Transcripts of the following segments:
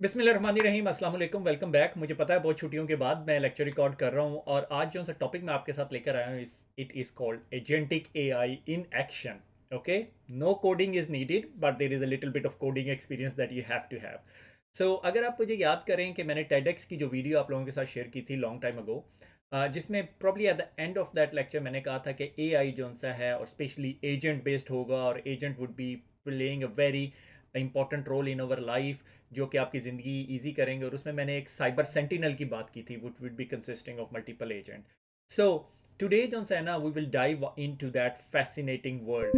बिस्मिल्लाहिर्रहमानिर्रहीम अस्सलाम वालेकुम वेलकम बैक। मुझे पता है बहुत छुट्टियों के बाद मैं लेक्चर रिकॉर्ड कर रहा हूँ और आज जो सा टॉपिक मैं आपके साथ लेकर आया हूँ it is called agentic AI in action. Okay, no coding is needed but there is a little bit of coding experience that you have to have. So अगर आप मुझे याद करें कि मैंने टेडेक्स की जो वीडियो आप लोगों के साथ शेयर की थी लॉन्ग टाइम अगो, जिसमें probably at the end of that lecture मैंने कहा था कि एआई जो सा है और स्पेशली एजेंट बेस्ड होगा और agent would be playing a very important role in our life, जो कि आपकी ज़िंदगी ईजी करेंगे। और उसमें मैंने एक साइबर सेंटिनल की बात की थी which would be consisting of multiple agent. So today जो है ना we will dive into that fascinating world.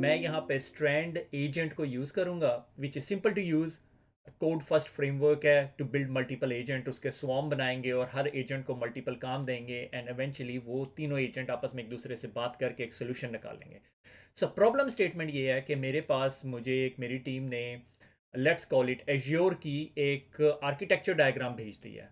मैं यहाँ पे स्ट्रैंड एजेंट को यूज़ करूँगा which is simple to use. Code first framework है टू बिल्ड मल्टीपल एजेंट। उसके स्वॉर्म बनाएंगे और हर एजेंट को मल्टीपल काम देंगे एंड इवेंचुअली वो तीनों एजेंट आपस में एक दूसरे से बात करके एक सोल्यूशन निकालेंगे। सो प्रॉब्लम स्टेटमेंट ये है कि मेरे पास मुझे एक मेरी टीम ने लेट्स कॉल इट एज्योर की एक आर्किटेक्चर डायग्राम भेज दी है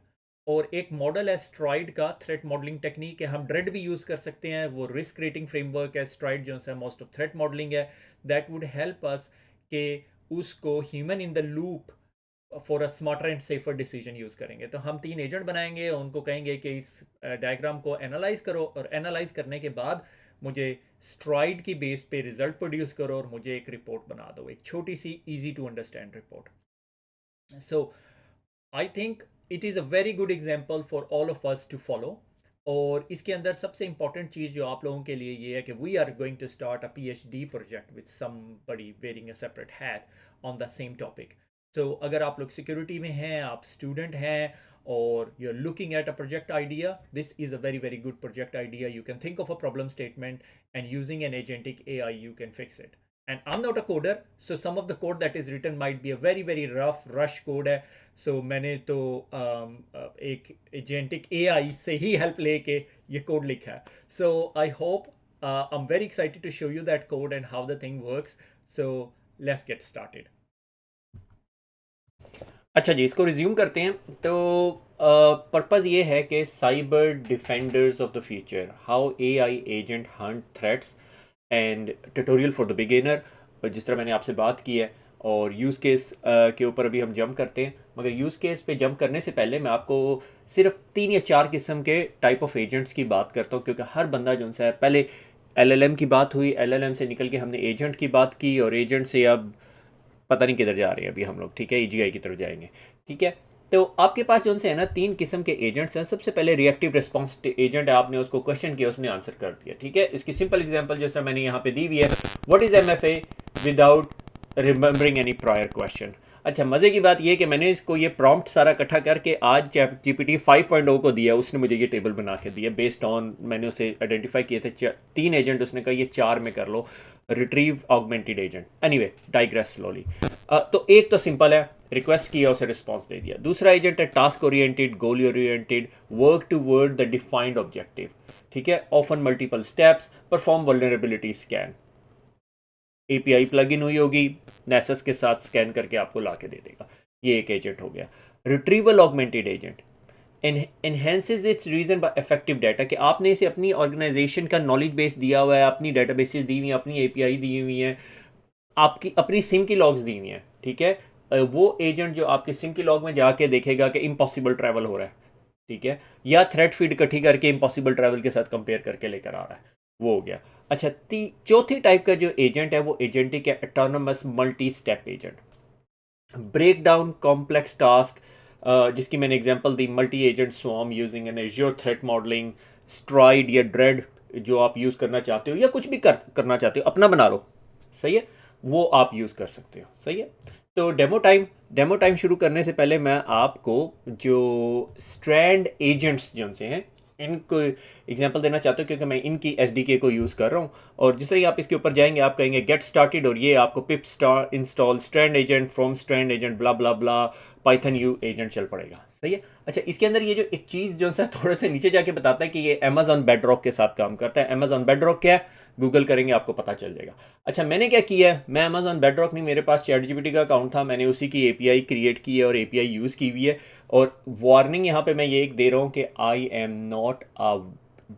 और एक मॉडल है स्ट्राइड का, थ्रेट मॉडलिंग टेक्निक है। हम ड्रेड भी यूज़ कर सकते हैं, वो रिस्क रेटिंग फ्रेमवर्क है। स्ट्राइड जो है मोस्ट ऑफ थ्रेट मॉडलिंग है। दैट वुड हेल्प अस कि उसको human in the loop for a smarter and safer decision use करेंगे। तो हम तीन एजेंट बनाएंगे और उनको कहेंगे कि इस डायग्राम को एनालाइज करो और एनालाइज करने के बाद मुझे स्ट्राइड की बेस पे रिजल्ट प्रोड्यूस करो और मुझे एक रिपोर्ट बना दो, एक छोटी सी easy to understand report. So I think it is a very good example for all of us to follow. और इसके अंदर सबसे इंपॉर्टेंट चीज़ जो आप लोगों के लिए ये है कि we are going to start a PhD project with somebody wearing a separate hat on the same topic. So अगर आप लोग सिक्योरिटी में हैं, आप स्टूडेंट हैं और you are looking at a project idea, this is a very very good project idea. You can think of a problem statement and using an agentic AI you can fix it. And I'm not a coder, so some of the code that is written might be a very very rough rush code है। सो मैंने तो एक agentic AI से ही help लेके ये code लिखा है। So I hope I am very excited to show you that code and how the thing works. So let's get started. अच्छा जी, इसको रिज्यूम करते हैं। तो पर्पज़ ये है कि cyber defenders of the future, how AI agent Hunt threats and tutorial for the beginner, जिस तरह मैंने आपसे बात की है। और यूज़ केस के ऊपर अभी हम जंप करते हैं, मगर यूज़ केस पे जंप करने से पहले मैं आपको सिर्फ 3 या 4 किस्म के टाइप ऑफ एजेंट्स की बात करता हूँ, क्योंकि हर बंदा जो है, पहले LLM की बात हुई, LLM से निकल के हमने एजेंट की बात की और एजेंट से अब पता नहीं किधर जा रहे हैं अभी हम लोग। ठीक है, AGI की तरफ जाएंगे। ठीक है, तो आपके पास जो है ना 3 किस्म के एजेंट्स हैं। सबसे पहले रिएक्टिव रिस्पॉन्स एजेंट है, आपने उसको क्वेश्चन किया, उसने आंसर कर दिया। ठीक है, इसकी सिंपल एग्जांपल जैसा मैंने यहाँ पे दी हुई है, what is MFA without remembering any prior question. अच्छा, मज़े की बात यह कि मैंने इसको ये प्रॉम्प्ट सारा इकट्ठा करके आज GPT 5.0 को दिया, उसने मुझे ये टेबल बना के दिया बेस्ड ऑन, मैंने उसे आइडेंटिफाई किए थे 3 एजेंट, उसने कहा ये 4 में कर लो, retrieve augmented agent. Anyway, digress slowly. तो एक तो सिंपल है, रिक्वेस्ट किया, उसे रिस्पॉन्स दे दिया। दूसरा एजेंट है task oriented, goal oriented, work toward the defined objective. ठीक है, often multiple steps, perform vulnerability scan. API plug in हुई होगी, नेसस के साथ स्कैन करके आपको ला के दे देगा। ये एक एजेंट हो गया। Retrieval augmented agent enhances its reason by effective data, कि आपने इसे अपनी ऑर्गेनाइजेशन का नॉलेज बेस दिया हुआ है, अपनी डेटाबेसेस दी हुई हैं, अपनी API दी हुई हैं, आपकी अपनी सिम की लॉग्स दी हुई हैं। ठीक है, वो एजेंट जो आपके सिम की लॉग में जाके देखेगा कि इम्पॉसिबल ट्रैवल हो रहा है, ठीक है, या थ्रेड फीड इकट्ठी करके इम्पॉसिबल ट्रैवल के साथ कंपेयर करके लेकर आ रहा है, वो हो गया। अच्छा, चौथी टाइप का जो एजेंट है वो एजेंटिक है autonomous multi step agent, break down complex task, जिसकी मैंने एग्जांपल दी, multi agent swarm using an Azure threat modelling, STRIDE या ड्रेड जो आप यूज़ करना चाहते हो या कुछ भी करना चाहते हो, अपना बना लो, सही है, वो आप यूज़ कर सकते हो। सही है, तो डेमो टाइम शुरू करने से पहले मैं आपको जो स्ट्रैंड एजेंट्स जो से हैं इनको एग्जांपल देना चाहता हूँ, क्योंकि मैं इनकी SDK को यूज़ कर रहा हूँ। और जिस तरह आप इसके ऊपर जाएंगे, आप कहेंगे गेट स्टार्टेड और ये आपको pip star install strand agent from strand agent blah blah blah Python you agent चल पड़ेगा। सही है। अच्छा, इसके अंदर ये जो एक चीज़ जो है थोड़ा सा नीचे जाके बताता है कि ये अमेजॉन बेडरॉक के साथ काम करता है। अमेजॉन बेडरॉक क्या है, गूगल करेंगे आपको पता चल जाएगा। अच्छा, मैंने क्या किया है, मैं अमेजॉन बेडरॉक नहीं, मेरे पास चैट GPT का अकाउंट था, मैंने उसी की API क्रिएट की है और API यूज़ की हुई है। और वार्निंग यहाँ पे मैं ये एक दे रहा हूँ कि I am not a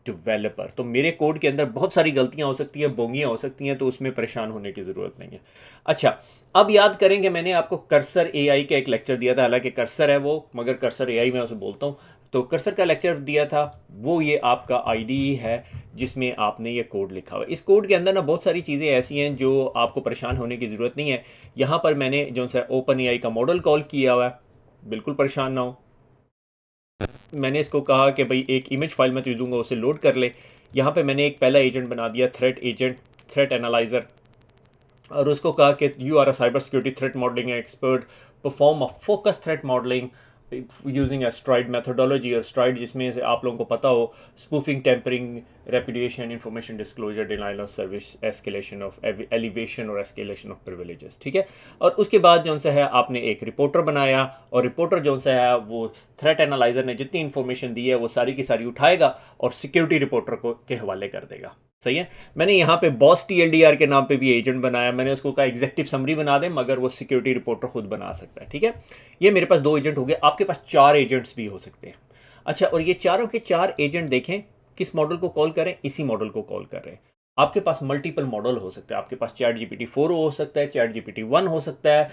developer. तो मेरे कोड के अंदर बहुत सारी गलतियां हो सकती हैं, बोंगियां हो सकती हैं, तो उसमें परेशान होने की ज़रूरत नहीं है। अच्छा, अब याद करें कि मैंने आपको कर्सर एआई का एक लेक्चर दिया था, हालांकि कर्सर है वो, मगर कर्सर एआई मैं उसे बोलता हूँ। तो कर्सर का लेक्चर दिया था, वो ये आपका आईडी है जिसमें आपने ये कोड लिखा हुआ है। इस कोड के अंदर ना बहुत सारी चीज़ें ऐसी हैं जो आपको परेशान होने की ज़रूरत नहीं है। यहाँ पर मैंने जो सा ओपन एआई का मॉडल कॉल किया हुआ है, बिल्कुल परेशान ना हो। मैंने इसको कहा कि भाई एक इमेज फाइल मैं तुझे दूंगा, उसे लोड कर ले। यहाँ पे मैंने एक पहला एजेंट बना दिया, थ्रेट एजेंट, थ्रेट एनालाइजर, और उसको कहा कि you are a cyber security threat modelling expert, perform a focus threat modelling using a STRIDE methodology. और स्ट्राइड जिसमें से आप लोगों को पता हो, spoofing, tampering, repudiation, information disclosure, denial of service, escalation of elevation और एस्केलेशन ऑफ प्रिविलेजेस। ठीक है। और उसके बाद जो सा है आपने एक रिपोर्टर बनाया, और रिपोर्टर जो सा है वो थ्रेट एनालाइजर ने जितनी इंफॉर्मेशन दी है वो सारी की सारी उठाएगा और सिक्योरिटी रिपोर्टर को के हवाले कर देगा। सही है। मैंने यहाँ पे बॉस टीएलडीआर के नाम पे भी एजेंट बनाया, मैंने उसको कहा एग्जेक्टिव समरी बना दे, मगर वो सिक्योरिटी रिपोर्टर खुद बना सकता है। ठीक है। ये मेरे पास 2 एजेंट हो गए, आपके पास 4 एजेंट्स भी हो सकते हैं। अच्छा, और ये चारों के 4 एजेंट देखें किस मॉडल को कॉल करें, इसी मॉडल को कॉल कर रहे हैं। आपके पास मल्टीपल मॉडल हो सकता है, आपके पास चैट जीपीटी 4 हो सकता है, चैट जीपीटी 1 हो सकता है,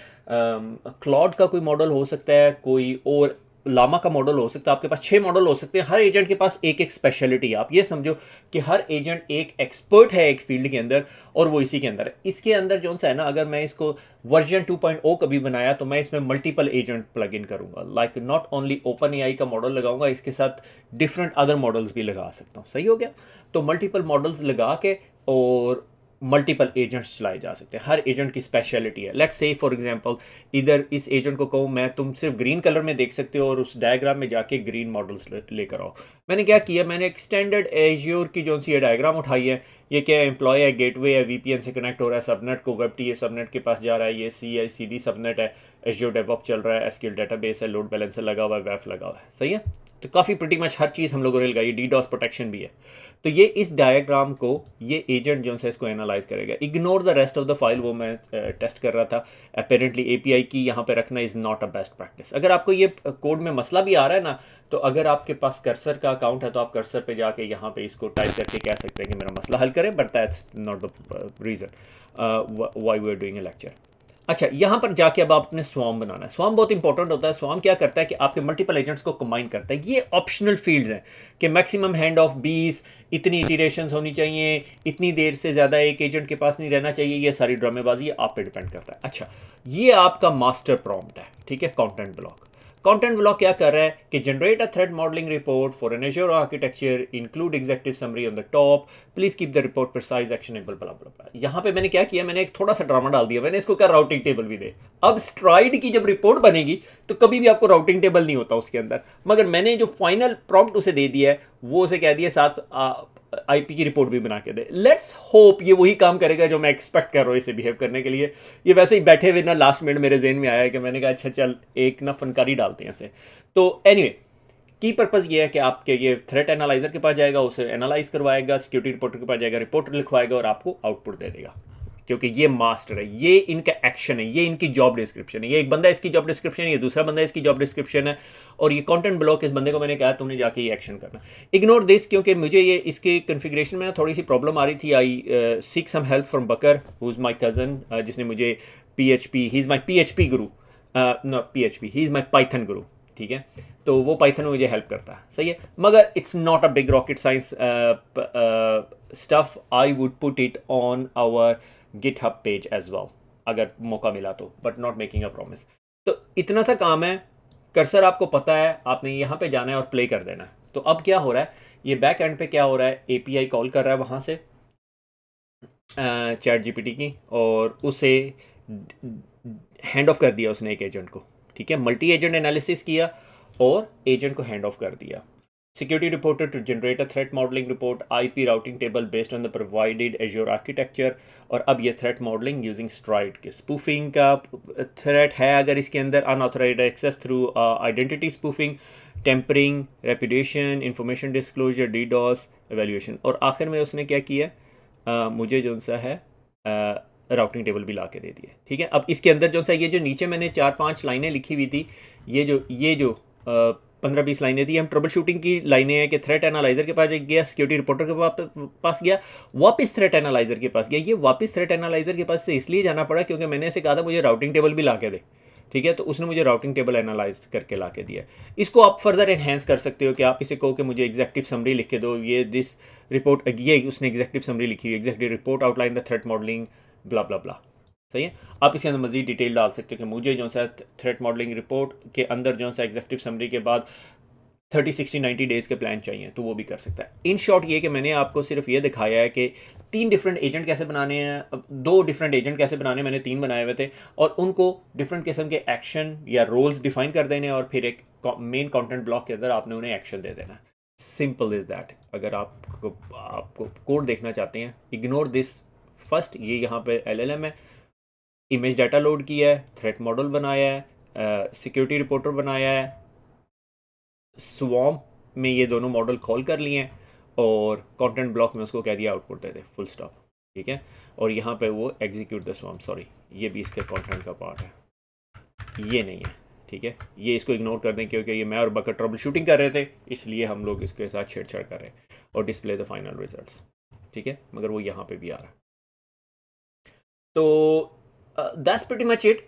क्लॉड का कोई मॉडल हो सकता है, कोई और लामा का मॉडल हो सकता है, आपके पास 6 मॉडल हो सकते हैं। हर एजेंट के पास एक एक स्पेशलिटी है। आप ये समझो कि हर एजेंट एक एक्सपर्ट है एक फील्ड के अंदर, और वो इसी के अंदर है। इसके अंदर जो सा है ना, अगर मैं इसको वर्जन 2.0 कभी बनाया तो मैं इसमें मल्टीपल एजेंट प्लग इन करूंगा, like not only open AI का मॉडल लगाऊंगा, इसके साथ डिफरेंट अदर मॉडल्स भी लगा सकता हूँ। सही हो गया। तो मल्टीपल मॉडल्स लगा के और मल्टीपल एजेंट्स चलाए जा सकते हैं। हर एजेंट की स्पेशलिटी है। लेट्स से फॉर एग्जांपल, इधर इस एजेंट को कहूँ मैं, तुम सिर्फ ग्रीन कलर में देख सकते हो और उस डायग्राम में जाके ग्रीन मॉडल्स लेकर आओ। मैंने क्या किया, मैंने एक स्टैंडर्ड एज्योर की जो सी ये डायग्राम उठाई है। ये क्या एम्प्लॉय है, गेटवे है, वीपीएन से कनेक्ट हो रहा है, सबनेट को वेब टी सबनेट के पास जा रहा है, ये CI/CD सबनेट है, एज्योर डेवऑप्स चल रहा है, एसक्यूएल डेटाबेस है, लोड बैलेंसर लगा हुआ है, वेफ लगा हुआ है। सही है। तो काफ़ी प्रिटी मच हर चीज़ हम लोगों ने लगाई, डीडॉस प्रोटेक्शन भी है। तो ये इस डायग्राम को ये एजेंट जो है इसको एनालाइज करेगा। Ignore the rest of the file, वो मैं टेस्ट कर रहा था। अपेरेंटली एपीआई की यहाँ पे रखना is not a best practice. अगर आपको ये कोड में मसला भी आ रहा है ना, तो अगर आपके पास कर्सर का अकाउंट है तो आप कर्सर पे जाके यहाँ पे इसको टाइप करके कह सकते हैं कि मेरा मसला हल करें, but that's not the reason why we are doing a lecture. अच्छा, यहाँ पर जाके अब आपने स्वाम बनाना है। स्वाम बहुत इंपॉर्टेंट होता है। स्वाम क्या करता है कि आपके मल्टीपल एजेंट्स को कंबाइन करता है। ये ऑप्शनल फील्ड्स हैं कि मैक्सिमम हैंड ऑफ 20, इतनी इटरेशंस होनी चाहिए, इतनी देर से ज़्यादा एक एजेंट के पास नहीं रहना चाहिए, ये सारी ड्रामेबाजी आप पे डिपेंड करता है। अच्छा, ये आपका मास्टर प्रॉम्प्ट है। ठीक है। कंटेंट ब्लॉक, कंटेंट ब्लॉक क्या कर रहा है कि generate a threat modelling report for an Azure architecture, include executive summary on the top, please keep the report precise, actionable, blah blah blah. यहाँ पे मैंने क्या किया, मैंने एक थोड़ा सा ड्रामा डाल दिया। मैंने इसको कहा राउटिंग टेबल भी दे। अब स्ट्राइड की जब रिपोर्ट बनेगी तो कभी भी आपको राउटिंग टेबल नहीं होता उसके अंदर, मगर मैंने जो फाइनल प्रॉम्प्ट उसे दे दिया है वो उसे कह दिया साथ आईपी की रिपोर्ट भी बना के दे। लेट्स होप ये वही काम करेगा जो मैं एक्सपेक्ट कर रहा हूँ इसे बिहेव करने के लिए। ये वैसे ही बैठे हुए ना लास्ट मिनट मेरे जेहन में आया है कि मैंने कहा अच्छा चल एक ना फनकारी डालते हैं इसे। तो एनीवे, की पर्पज़ ये है कि आपके ये थ्रेट एनालाइजर के पास जाएगा, उसे एनालाइज करवाएगा, सिक्योरिटी रिपोर्टर के पास जाएगा, रिपोर्ट लिखवाएगा और आपको आउटपुट दे देगा। क्योंकि ये मास्टर है, ये इनका एक्शन है, ये इनकी जॉब डिस्क्रिप्शन है। ये एक बंदा इसकी जॉब डिस्क्रिप्शन है, ये दूसरा बंदा इसकी जॉब डिस्क्रिप्शन है, और ये कंटेंट ब्लॉक इस बंदे को मैंने कहा तुमने जाके ये एक्शन करना। इग्नोर दिस, क्योंकि मुझे ये इसके कन्फिग्रेशन में ना थोड़ी सी प्रॉब्लम आ रही थी। I seek some help from Bakar, who is my cousin, जिसने मुझे PHP, he is my PHP guru, not PHP, he is my Python guru. ठीक है। तो वो पाइथन में मुझे हेल्प करता है। सही है। मगर it's not a big rocket science stuff. I would put it on our GitHub page as well अगर मौका मिला तो, but not making a promise. तो इतना सा काम है। कर्सर आपको पता है, आपने यहाँ पे जाना है और प्ले कर देना है। तो अब क्या हो रहा है, ये बैक एंड पे क्या हो रहा है, एपीआई कॉल कर रहा है वहाँ से चैट जीपीटी की, और उसे हैंड ऑफ कर दिया उसने एक एजेंट को। ठीक है। मल्टी एजेंट एनालिसिस किया और एजेंट को हैंड ऑफ कर दिया। Security reporter to generate a threat modelling report, IP routing table based on the provided Azure architecture. और अब ये थ्रेट मॉडलिंग यूजिंग स्ट्राइड के स्पूफिंग का थ्रेट है अगर इसके अंदर, unauthorised access through identity spoofing, tampering, repudiation, information disclosure, DDoS, evaluation. और आखिर में उसने क्या किया, मुझे जो सा है राउटिंग टेबल भी ला के दे दिए। ठीक है। अब इसके अंदर जो सा ये जो नीचे मैंने 4-5 लाइनें लिखी हुई थी, ये जो 15-20 लाइनें थी, हम ट्रबल शूटिंग की लाइनें हैं कि थ्रेट एनालाइजर के पास गया, सिक्योरिटी रिपोर्टर के पास गया, वापस थ्रेट एनालाइजर के पास गया। ये वापस थ्रेट एनालाइजर के पास से इसलिए जाना पड़ा क्योंकि मैंने ऐसे कहा था मुझे राउटिंग टेबल भी ला के दे, ठीक है, तो उसने मुझे राउटिंग टेबल एनालाइज करके ला के दिया। इसको आप फर्दर एनहेंस कर सकते हो कि आप इसे कहो कि मुझे एग्जेक्टिव समरी लिख के दो, ये दिस रिपोर्ट, ये उसने एग्जेक्टिव समरी लिखी हुई, executive report outline the threat modelling blah blah blah, सही है। आप इसके अंदर मजीद डिटेल डाल सकते हो कि मुझे जो सा थ्रेट मॉडलिंग रिपोर्ट के अंदर जो सा एग्जेक्टिव समरी के बाद 30, 60, 90 डेज के प्लान चाहिए, तो वो भी कर सकता है। इन शॉर्ट ये कि मैंने आपको सिर्फ ये दिखाया है कि 3 डिफरेंट एजेंट कैसे बनाने हैं, अब 2 डिफरेंट एजेंट कैसे बनाने, मैंने 3 बनाए हुए थे, और उनको डिफरेंट किस्म के एक्शन या रोल्स डिफाइन कर देने, और फिर एक मेन कंटेंट ब्लॉक के अंदर आपने उन्हें एक्शन दे देना। Simple is that. अगर आपको कोड देखना चाहते हैं, इग्नोर दिस फर्स्ट, ये यहाँ पे LLM है, इमेज डाटा लोड किया है, थ्रेट मॉडल बनाया है, सिक्योरिटी रिपोर्टर बनाया है, स्वॉर्म में ये दोनों मॉडल कॉल कर लिए हैं, और कंटेंट ब्लॉक में उसको कह दिया आउटपुट दे दे, फुल स्टॉप, ठीक है। और यहाँ पे वो एग्जीक्यूट द स्वॉर्म, सॉरी ये भी इसके कंटेंट का पार्ट है, ये नहीं है, ठीक है। ये इसको इग्नोर कर दें क्योंकि ये मैं और बकर ट्रबल शूटिंग कर रहे थे, इसलिए हम लोग इसके साथ छेड़छाड़ कर रहे हैं, और डिस्प्ले द फाइनल रिजल्ट्स, ठीक है, मगर वो यहाँ पे भी आ रहा है। तो that's pretty much it.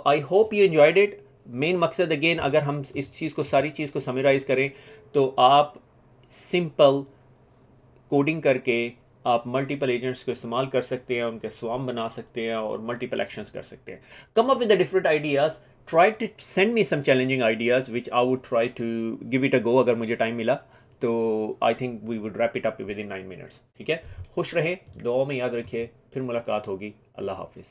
I hope you enjoyed it. Main मकसद अगेन, अगर हम इस चीज़ को, सारी चीज़ को समराइज़ करें, तो आप सिंपल कोडिंग करके आप मल्टीपल एजेंट्स को इस्तेमाल कर सकते हैं, उनके स्वाम बना सकते हैं, और मल्टीपल एक्शंस कर सकते हैं। Come up with the different ideas, try to send me some challenging ideas which I would try to give it a go अगर मुझे टाइम मिला तो। I think we would wrap it up within 9 minutes, ठीक है। खुश रहें, दुआ में याद रखिए, फिर मुलाकात होगी। अल्लाह हाफिज़।